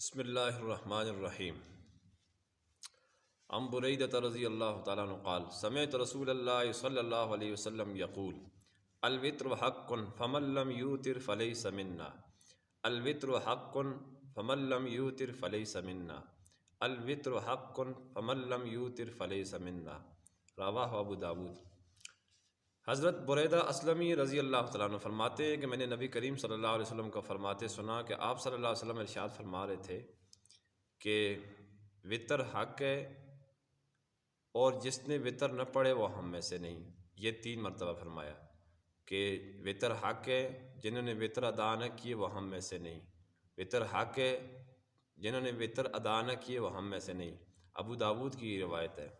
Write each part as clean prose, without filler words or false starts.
بسم اللہ الرحمن الرحیم. عن بریدة رضی اللہ تعالیٰ عنہ قال سمعت رسول اللہ صلی اللہ علیہ وسلم یقول الوتر حق فمن لم یوتر فلیس منا الوتر حق فمن لم یوتر فلیس منا الوتر حق فمن لم یوتر فلیس منا. رواہ ابو داود. حضرت بریدہ اسلمی رضی اللہ تعالیٰ عنہ فرماتے ہیں کہ میں نے نبی کریم صلی اللہ علیہ وسلم کو فرماتے سنا کہ آپ صلی اللہ علیہ وسلم ارشاد فرما رہے تھے کہ وطر حق ہے اور جس نے وطر نہ پڑھے وہ ہم میں سے نہیں. یہ 3 مرتبہ فرمایا کہ وطر حق ہے، جنہوں نے وطر ادا نہ کیے وہ ہم میں سے نہیں. وطر حق ہے، جنہوں نے وطر ادا نہ کیے وہ ہم میں سے نہیں. ابو داود کی روایت ہے.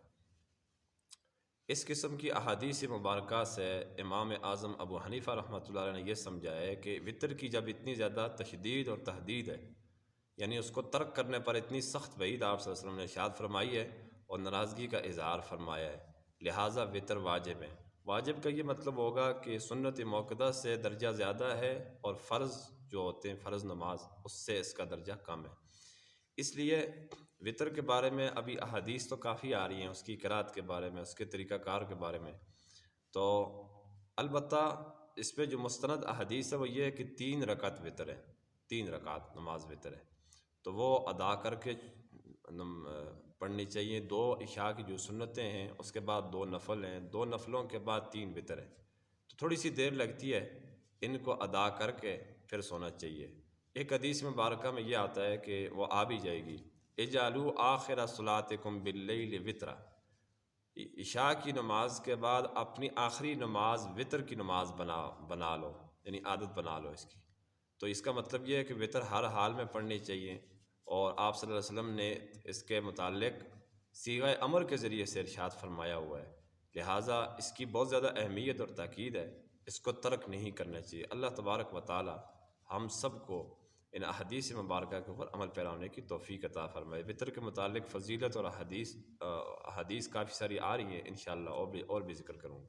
اس قسم کی احادیث مبارکہ سے امام اعظم ابو حنیفہ رحمۃ اللہ علیہ نے یہ سمجھا ہے کہ وطر کی جب اتنی زیادہ تشدید اور تحدید ہے، یعنی اس کو ترک کرنے پر اتنی سخت وعید آپ صلی اللہ علیہ وسلم نے ارشاد فرمائی ہے اور ناراضگی کا اظہار فرمایا ہے، لہٰذا وطر واجب ہے. واجب کا یہ مطلب ہوگا کہ سنت موقدہ سے درجہ زیادہ ہے اور فرض جو ہوتے ہیں فرض نماز اس سے اس کا درجہ کم ہے. اس لیے وطر کے بارے میں ابھی احادیث تو کافی آ رہی ہیں، اس کی قرات کے بارے میں، اس کے طریقہ کار کے بارے میں. تو البتہ اس پہ جو مستند احادیث ہے وہ یہ ہے کہ 3 رکعت وطر ہے، 3 رکعت نماز وطر ہے، تو وہ ادا کر کے پڑھنی چاہیے. 2 عشاء کی جو سنتیں ہیں، اس کے بعد 2 نفل ہیں، 2 نفلوں کے بعد 3 وطر ہے. تو تھوڑی سی دیر لگتی ہے، ان کو ادا کر کے پھر سونا چاہیے. ایک حدیث مبارکہ میں یہ آتا ہے کہ وہ آ بھی جائے گی اجعلوا آخر صلاتکم باللیل وطرا، عشاء کی نماز کے بعد اپنی آخری نماز وطر کی نماز بنا لو، یعنی عادت بنا لو اس کی. تو اس کا مطلب یہ ہے کہ وطر ہر حال میں پڑھنی چاہیے، اور آپ صلی اللہ علیہ وسلم نے اس کے متعلق صیغہ امر کے ذریعے سے ارشاد فرمایا ہوا ہے، لہٰذا اس کی بہت زیادہ اہمیت اور تاکید ہے، اس کو ترک نہیں کرنا چاہیے. اللہ تبارک و تعالی ہم سب کو ان احادیث مبارکہ کے اوپر عمل پیرا ہونے کی توفیق عطا فرمائے. وطر کے متعلق فضیلت اور احادیث کافی ساری آ رہی ہیں، انشاءاللہ اور بھی ذکر کروں گا.